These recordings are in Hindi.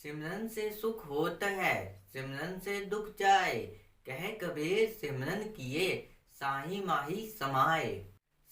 सिमरन से सुख होता है, सिमरन से दुख जाए। कहे कबीर सिमरन किए, साही माही समाए।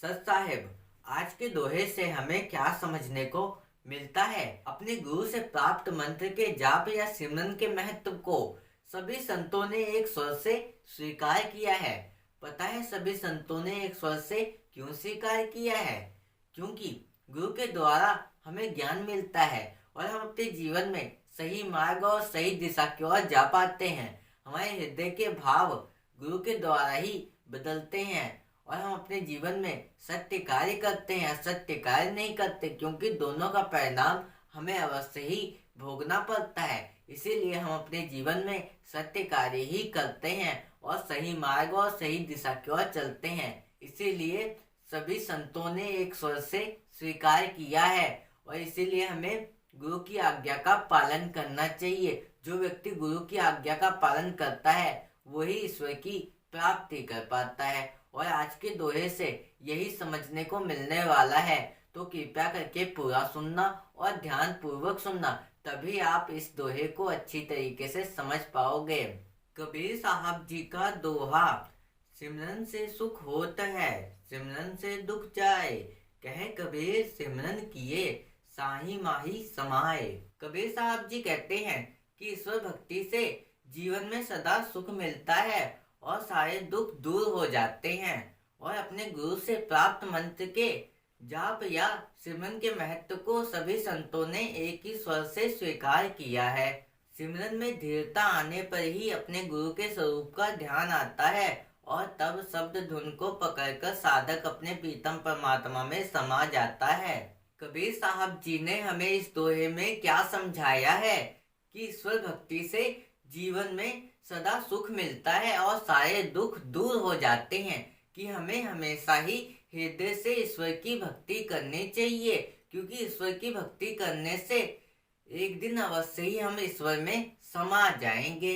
सत साहिब, आज के दोहे से हमें क्या समझने को मिलता है? अपने गुरु से प्राप्त मंत्र के जाप या सिमरन के महत्व को सभी संतों ने एक स्वर से स्वीकार किया है। पता है सभी संतों ने एक स्वर से क्यों स्वीकार किया है? क्योंकि गुरु के द्वारा हमें ज्ञान मिलता है और हम अपने जीवन में सही मार्ग और सही दिशा की ओर जा पाते हैं। हमारे हृदय के भाव गुरु के द्वारा ही बदलते हैं और हम अपने जीवन में सत्य कार्य करते हैं, असत्य कार्य नहीं करते, क्योंकि दोनों का परिणाम हमें अवश्य ही भोगना पड़ता है। इसीलिए हम अपने जीवन में सत्य कार्य ही करते हैं और सही मार्ग और सही दिशा की ओर चलते हैं। इसीलिए सभी संतों ने एक स्वर से स्वीकार किया है और इसीलिए हमें गुरु की आज्ञा का पालन करना चाहिए। जो व्यक्ति गुरु की आज्ञा का पालन करता है वही ईश्वर की प्राप्ति कर पाता है। और आज के दोहे से यही समझने को मिलने वाला है, तो कृपया करके पूरा सुनना और ध्यान पूर्वक सुनना, तभी आप इस दोहे को अच्छी तरीके से समझ पाओगे। कबीर साहब जी का दोहा, सिमरन से सुख होता है, सिमरन से दुख जाए। कहे कबीर सिमरन किए, साही माही समाए। कबीर साहब जी कहते हैं कि ईश्वर भक्ति से जीवन में सदा सुख मिलता है और सारे दुख दूर हो जाते हैं। और अपने गुरु से प्राप्त मंत्र के जाप या सिमरन के महत्व को सभी संतों ने एक ही स्वर से स्वीकार किया है। सिमरन में धीरता आने पर ही अपने गुरु के स्वरूप का ध्यान आता है और तब शब्द धुन को पकड़कर साधक अपने प्रीतम परमात्मा में समा जाता है। कबीर साहब जी ने हमें इस दोहे में क्या समझाया है कि ईश्वर भक्ति से जीवन में सदा सुख मिलता है और सारे दुख दूर हो जाते हैं, कि हमें हमेशा ही हृदय से ईश्वर की भक्ति करनी चाहिए, क्योंकि ईश्वर की भक्ति करने से एक दिन अवश्य ही हम ईश्वर में समा जाएंगे।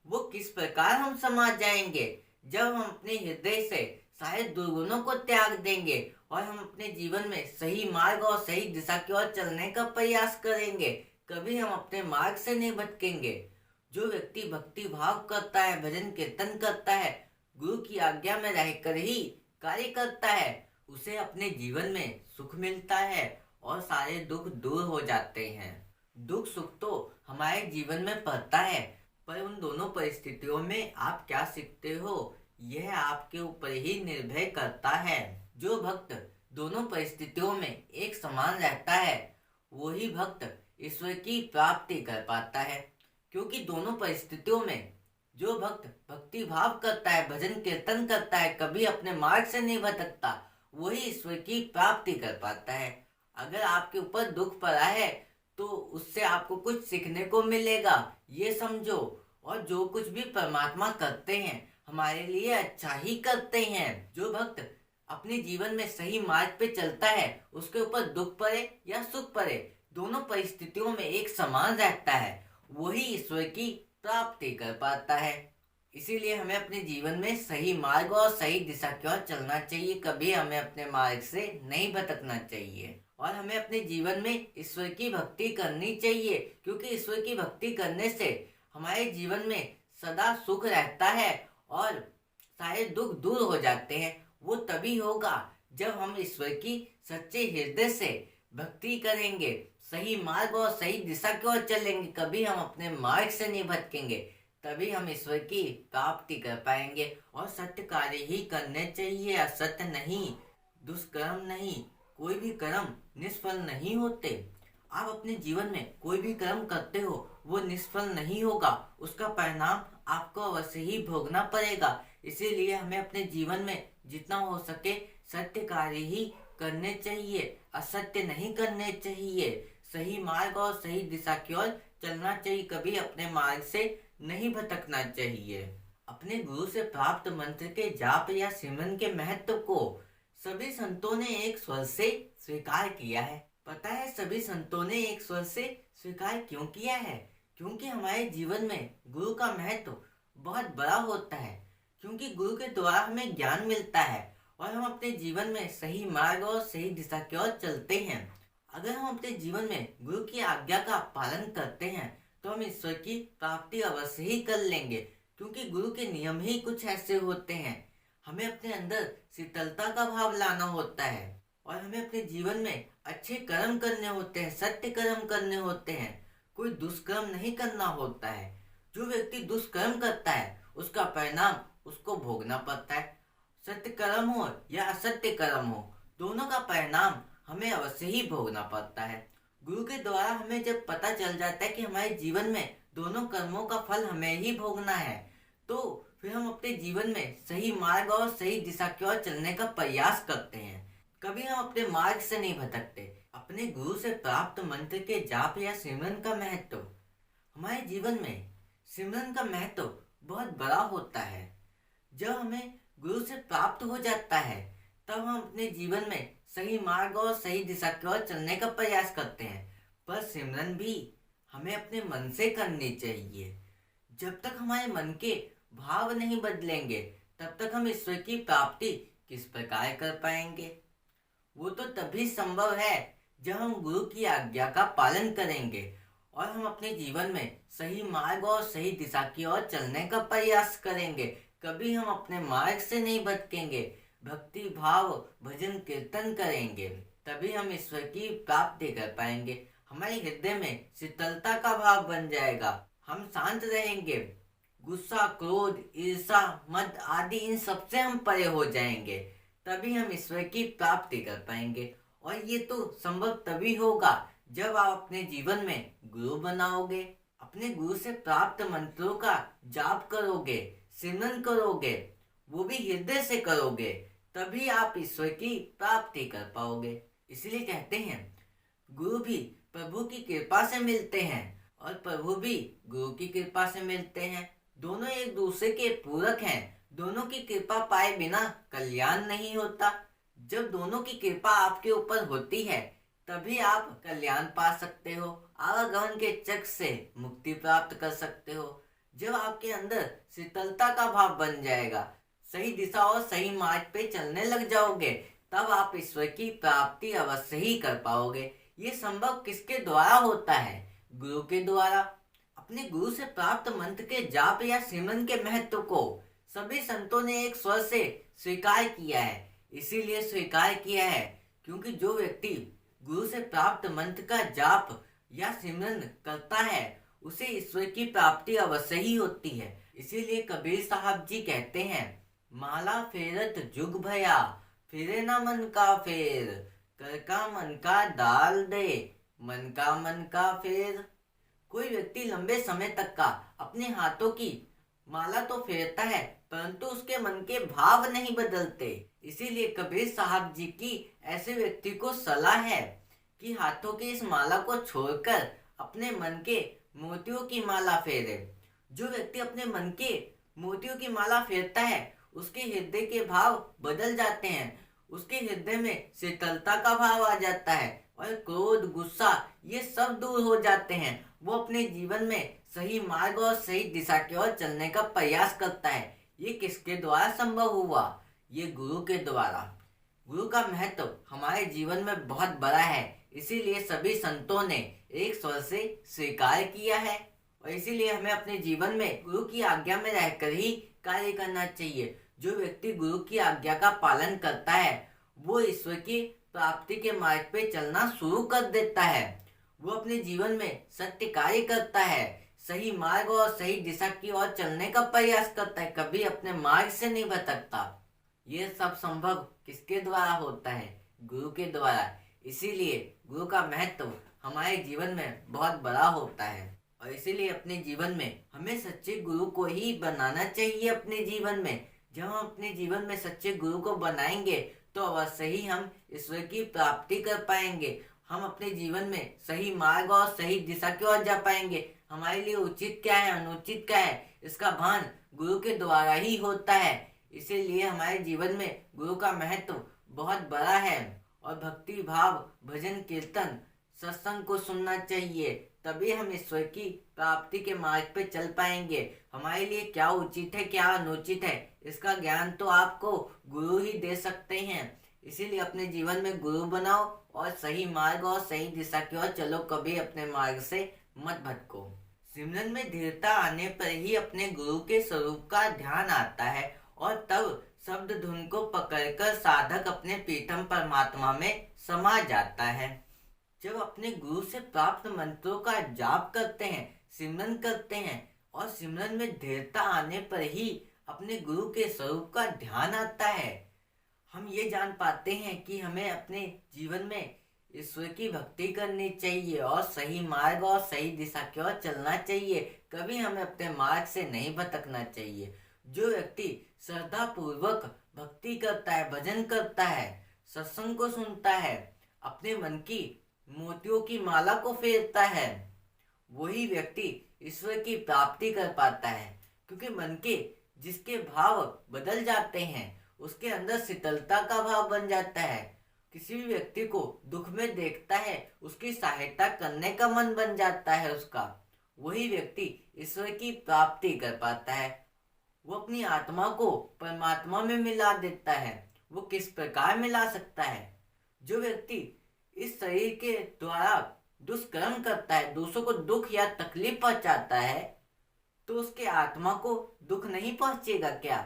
वो किस प्रकार हम समा जाएंगे? जब हम अपने हृदय से सारे दुर्गुणों को त्याग देंगे और हम अपने जीवन में सही मार्ग और सही दिशा की ओर चलने का प्रयास करेंगे, कभी हम अपने मार्ग से नहीं भटकेंगे। जो व्यक्ति भक्ति भाव करता है, भजन कीर्तन करता है, गुरु की आज्ञा में रहकर ही कार्य करता है, उसे अपने जीवन में सुख मिलता है और सारे दुख दूर हो जाते हैं। दुख सुख तो हमारे जीवन में पड़ता है, पर उन दोनों परिस्थितियों में आप क्या सीखते हो, यह आपके ऊपर ही निर्भर करता है। जो भक्त दोनों परिस्थितियों में एक समान रहता है, वही भक्त ईश्वर की प्राप्ति कर पाता है। क्योंकि दोनों परिस्थितियों में जो भक्त भक्ति भाव करता है, भजन कीर्तन करता है, कभी अपने मार्ग से नहीं भटकता, वही ईश्वर की प्राप्ति कर पाता है। अगर आपके ऊपर दुख पड़ा है तो उससे आपको कुछ सीखने को मिलेगा, ये समझो। और जो कुछ भी परमात्मा करते हैं हमारे लिए अच्छा ही करते हैं। जो भक्त अपने जीवन में सही मार्ग पे चलता है, उसके ऊपर दुख पड़े या सुख पड़े, दोनों परिस्थितियों में एक समान रहता है, वही ईश्वर की प्राप्ति कर पाता है। इसीलिए हमें अपने जीवन में सही मार्ग और सही दिशा की ओर चलना चाहिए, कभी हमें अपने मार्ग से नहीं भटकना चाहिए। और हमें अपने जीवन में ईश्वर की भक्ति करनी चाहिए, क्योंकि ईश्वर की भक्ति करने से हमारे जीवन में सदा सुख रहता है और सारे दुख दूर हो जाते हैं। वो तभी होगा जब हम ईश्वर की सच्चे हृदय से भक्ति करेंगे, सही मार्ग और सही दिशा की ओर चलेंगे, कभी हम अपने मार्ग से नहीं भटकेंगे, तभी हम ईश्वर की प्राप्ति कर पाएंगे। और सत्य कार्य ही करने चाहिए, असत्य नहीं, दुष्कर्म नहीं। कोई भी कर्म निष्फल नहीं होते। आप अपने जीवन में कोई भी कर्म करते हो वो निष्फल नहीं होगा, उसका परिणाम आपको अवश्य ही भोगना पड़ेगा। इसीलिए हमें अपने जीवन में जितना हो सके सत्य कार्य ही करने चाहिए, असत्य नहीं करने चाहिए। सही मार्ग और सही दिशा की ओर चलना चाहिए, कभी अपने मार्ग से नहीं भटकना चाहिए। अपने गुरु से प्राप्त मंत्र के जाप या सिमरन के महत्व को सभी संतों ने एक स्वर से स्वीकार किया है। पता है सभी संतों ने एक स्वर से स्वीकार क्यों किया है? क्योंकि हमारे जीवन में गुरु का महत्व बहुत बड़ा होता है, क्योंकि गुरु के द्वारा हमें ज्ञान मिलता है और हम अपने जीवन में सही मार्ग और सही दिशा की ओर चलते हैं। अगर हम अपने जीवन में गुरु की आज्ञा का पालन करते हैं तो हम ईश्वर की प्राप्ति अवश्य ही कर लेंगे, क्योंकि गुरु के नियम ही कुछ ऐसे होते हैं। हमें अपने अंदर शीतलता का भाव लाना होता है और हमें अपने जीवन में अच्छे कर्म करने होते हैं, सत्य कर्म करने होते हैं, कोई दुष्कर्म नहीं करना होता है। जो व्यक्ति दुष्कर्म करता है उसका परिणाम उसको भोगना पड़ता है। सत्य कर्म हो या असत्य कर्म हो, दोनों का परिणाम हमें अवश्य ही भोगना पड़ता है। गुरु के द्वारा हमें जब पता चल जाता है कि हमारे जीवन में दोनों कर्मों का फल हमें ही भोगना है, तो फिर हम अपने जीवन में सही मार्ग और सही दिशा की ओर चलने का प्रयास करते हैं। कभी हम अपने मार्ग से नहीं भटकते। अपने गुरु से प्राप्त मंत्र के जाप या सिमरन का महत्व। हमारे जीवन में सिमरन का महत्व बहुत बड़ा होता है। जब हमें गुरु से प्राप्त हो जाता है तब हम अपने जीवन में सही मार्ग और सही दिशा की ओर चलने का प्रयास करते हैं। पर सिमरन भी हमें अपने मन से करनी चाहिए। जब तक हमारे मन के भाव नहीं बदलेंगे तब तक हम ईश्वर की प्राप्ति किस प्रकार कर पाएंगे। वो तो तभी संभव है जब हम गुरु की आज्ञा का पालन करेंगे और हम अपने जीवन में सही मार्ग और सही दिशा की ओर चलने का प्रयास करेंगे। कभी हम अपने मार्ग से नहीं भटकेंगे, भक्ति भाव भजन कीर्तन करेंगे, तभी हम ईश्वर की प्राप्ति कर पाएंगे। हमारे हृदय में शीतलता का भाव बन जाएगा, हम शांत रहेंगे, गुस्सा क्रोध ईर्षा मद आदि इन सबसे हम परे हो जाएंगे, तभी हम ईश्वर की प्राप्ति कर पाएंगे। और ये तो संभव तभी होगा जब आप अपने जीवन में गुरु बनाओगे, अपने गुरु से प्राप्त मंत्रों का जाप करोगे, सिमरन करोगे, वो भी हृदय से करोगे, तभी आप ईश्वर की प्राप्ति कर पाओगे। इसलिए कहते हैं गुरु भी प्रभु की कृपा से मिलते हैं और प्रभु भी गुरु की कृपा से मिलते हैं। दोनों एक दूसरे के पूरक हैं। दोनों की कृपा पाए बिना कल्याण नहीं होता। जब दोनों की कृपा आपके ऊपर होती है तभी आप कल्याण पा सकते हो, आवागमन के चक्र से मुक्ति प्राप्त कर सकते हो। जब आपके अंदर शीतलता का भाव बन जाएगा, सही दिशा और सही मार्ग पे चलने लग जाओगे, तब आप ईश्वर की प्राप्ति अवश्य ही कर पाओगे। ये संभव किसके द्वारा होता है? गुरु के द्वारा। अपने गुरु से प्राप्त मंत्र के जाप या सिमरन के महत्व को सभी संतों ने एक स्वर से स्वीकार किया है। इसीलिए स्वीकार किया है क्योंकि जो व्यक्ति गुरु से प्राप्त मंत्र का जाप या सिमरन करता है उसे ईश्वर की प्राप्ति अवश्य ही होती है। इसीलिए कबीर साहब जी कहते हैं, माला फेरत जुग भया फिरे ना मन का फेर, कर का मन का डाल दे मन का मन का फेर। कोई व्यक्ति लंबे समय तक का अपने हाथों की माला तो फेरता है परंतु उसके मन के भाव नहीं बदलते। इसीलिए कबीर साहब जी की ऐसे व्यक्ति को सलाह है कि हाथों की इस माला को छोड़कर अपने मन के मोतियों की माला फेरे। जो व्यक्ति अपने मन के मोतियों की माला फेरता है उसके हृदय के भाव बदल जाते हैं, उसके हृदय में शीतलता का भाव आ जाता है और क्रोध गुस्सा ये सब दूर हो जाते हैं। वो अपने जीवन में सही मार्ग और सही दिशा की ओर चलने का प्रयास करता है। ये किसके द्वारा संभव हुआ? ये गुरु के द्वारा। गुरु का महत्व हमारे जीवन में बहुत बड़ा है, इसीलिए सभी संतों ने एक स्वर से स्वीकार किया है और इसीलिए हमें अपने जीवन में गुरु की आज्ञा में रहकर ही कार्य करना चाहिए। जो व्यक्ति गुरु की आज्ञा का पालन करता है वो ईश्वर की प्राप्ति के मार्ग पे चलना शुरू कर देता है। वो अपने जीवन में सत्य कार्य करता है, सही मार्ग और सही दिशा की ओर चलने का प्रयास करता है, कभी अपने मार्ग से नहीं भटकता। ये सब संभव किसके द्वारा होता है? गुरु के द्वारा। इसीलिए गुरु का महत्व हमारे जीवन में बहुत बड़ा होता है और इसीलिए अपने जीवन में हमें सच्चे गुरु को ही बनाना चाहिए। अपने जीवन में जब हम अपने जीवन में सच्चे गुरु को बनाएंगे तो अवश्य ही हम ईश्वर की प्राप्ति कर पाएंगे। हम अपने जीवन में सही मार्ग और सही दिशा की ओर जा पाएंगे। हमारे लिए उचित क्या है अनुचित क्या है इसका भान गुरु के द्वारा ही होता है। इसीलिए हमारे जीवन में गुरु का महत्व बहुत बड़ा है और भक्ति भाव भजन कीर्तन सत्संग को सुनना चाहिए, तभी हम ईश्वर की प्राप्ति के मार्ग पे चल पाएंगे। हमारे लिए क्या उचित है क्या अनुचित है इसका ज्ञान तो आपको गुरु ही दे सकते हैं। इसीलिए अपने जीवन में गुरु बनाओ और सही मार्ग और सही दिशा की ओर चलो, कभी अपने मार्ग से मत भटको। सिमरन में धीरता आने पर ही अपने गुरु के स्वरूप का ध्यान आता है और तब शब्द धुन को पकड़कर साधक अपने प्रीतम परमात्मा में समा जाता है। जब अपने गुरु से प्राप्त मंत्रों का जाप करते हैं, सिमरन करते हैं और सिमरन में धीरता आने पर ही अपने गुरु के स्वरूप का ध्यान आता है, हम ये जान पाते हैं कि हमें अपने जीवन में ईश्वर की भक्ति करनी चाहिए और सही मार्ग और सही दिशा की ओर चलना चाहिए। कभी हमें अपने मार्ग से नहीं भटकना चाहिए। जो व्यक्ति श्रद्धा पूर्वक भक्ति करता है, भजन करता है, सत्संग को सुनता है, अपने मन की मोतियों की माला को फेरता है, वही व्यक्ति ईश्वर की प्राप्ति कर पाता है। क्योंकि मन के जिसके भाव बदल जाते हैं उसके अंदर शीतलता का भाव बन जाता है। किसी भी व्यक्ति को दुख में देखता है, उसकी सहायता करने का मन बन जाता है उसका, वही व्यक्ति ईश्वर की प्राप्ति कर पाता है। वो अपनी आत्मा को परमात्मा में मिला देता है। वो किस प्रकार मिला सकता है? जो व्यक्ति इस शरीर के द्वारा दुष्कर्म करता है, दूसरों को दुख या तकलीफ पहुंचाता है, तो उसके आत्मा को दुख नहीं पहुंचेगा क्या?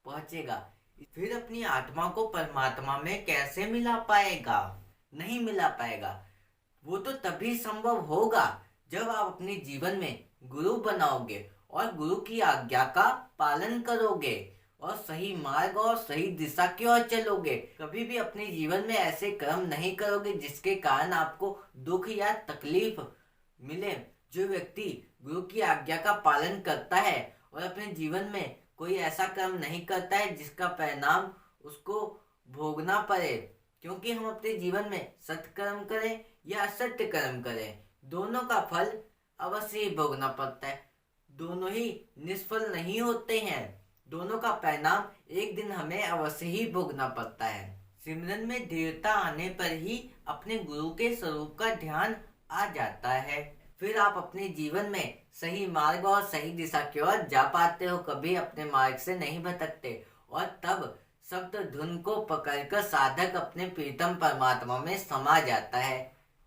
पहुंचेगा। फिर अपनी आत्मा को परमात्मा में कैसे मिला पाएगा? नहीं मिला पाएगा। वो तो तभी संभव होगा जब आप अपने जीवन में गुरु बनाओगे और गुरु की आज्ञा का पालन करोगे और सही मार्ग और सही दिशा की ओर चलोगे। कभी भी अपने जीवन में ऐसे कर्म नहीं करोगे जिसके कारण आपको दुख या तकलीफ मिले। जो व्यक्ति गुरु की आज्ञा का पालन करता है और अपने जीवन में कोई ऐसा कर्म नहीं करता है जिसका परिणाम उसको भोगना पड़े, क्योंकि हम अपने जीवन में सत्कर्म करें या असत्य कर्म करें, दोनों का फल अवश्य ही भोगना पड़ता है। दोनों ही निष्फल नहीं होते हैं, दोनों का परिणाम एक दिन हमें अवश्य ही भोगना पड़ता है। सिमरन में धीरता आने पर ही अपने गुरु के स्वरूप का ध्यान आ जाता है। फिर आप अपने जीवन में सही मार्ग और सही दिशा की ओर जा पाते हो, कभी अपने मार्ग से नहीं भटकते और तब शब्द धुन को पकड़कर साधक अपने प्रीतम परमात्मा में समा जाता है।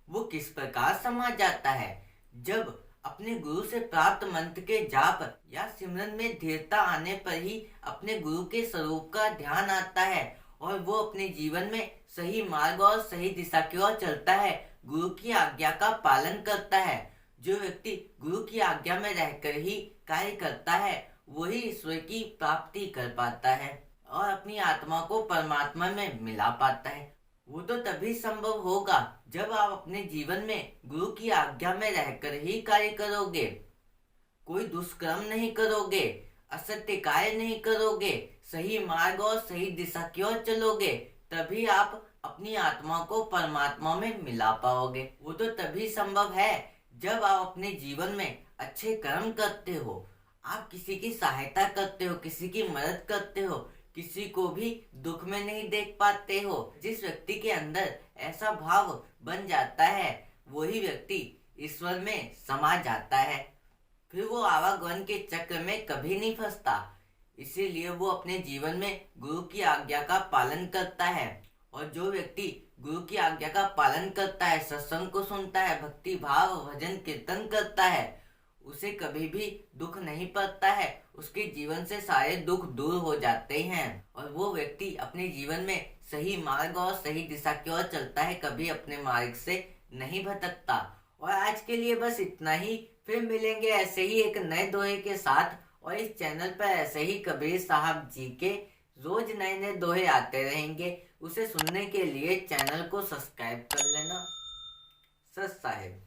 वो किस प्रकार समा जाता है? जब अपने गुरु से प्राप्त मंत्र के जाप या सिमरन में धीरता आने पर ही अपने गुरु के स्वरूप का ध्यान आता है और वो अपने जीवन में सही मार्ग और सही दिशा की ओर चलता है, गुरु की आज्ञा का पालन करता है। जो व्यक्ति गुरु की आज्ञा में रहकर ही कार्य करता है वही ईश्वर की प्राप्ति कर पाता है और अपनी आत्मा को परमात्मा में मिला पाता है। वो तो तभी संभव होगा जब आप अपने जीवन में गुरु की आज्ञा में रहकर ही कार्य करोगे, कोई दुष्कर्म नहीं करोगे, असत्य कार्य नहीं करोगे, सही मार्ग और सही दिशा की ओर चलोगे, तभी आप अपनी आत्मा को परमात्मा में मिला पाओगे। वो तो तभी संभव है जब आप अपने जीवन में अच्छे कर्म करते हो, आप किसी की सहायता करते हो, किसी की मदद करते हो, किसी को भी दुख में नहीं देख पाते हो। जिस व्यक्ति के अंदर ऐसा भाव बन जाता है वही व्यक्ति ईश्वर में समा जाता है। फिर वो आवागमन के चक्र में कभी नहीं फंसता। इसीलिए वो अपने जीवन में गुरु की आज्ञा का पालन करता है और जो व्यक्ति गुरु की आज्ञा का पालन करता है, सत्संग को सुनता है, भक्ति भाव भजन कीर्तन करता है, उसे कभी भी दुख नहीं पड़ता है। उसके जीवन से सारे दुख दूर हो जाते हैं और वो व्यक्ति अपने जीवन में सही मार्ग और सही दिशा की ओर चलता है, कभी अपने मार्ग से नहीं भटकता। और आज के लिए बस इतना ही। फिर मिलेंगे ऐसे ही एक नए दोहे के साथ और इस चैनल पर ऐसे ही कबीर साहब जी के रोज नए नए दोहे आते रहेंगे। उसे सुनने के लिए चैनल को सब्सक्राइब कर लेना। सत साहिब।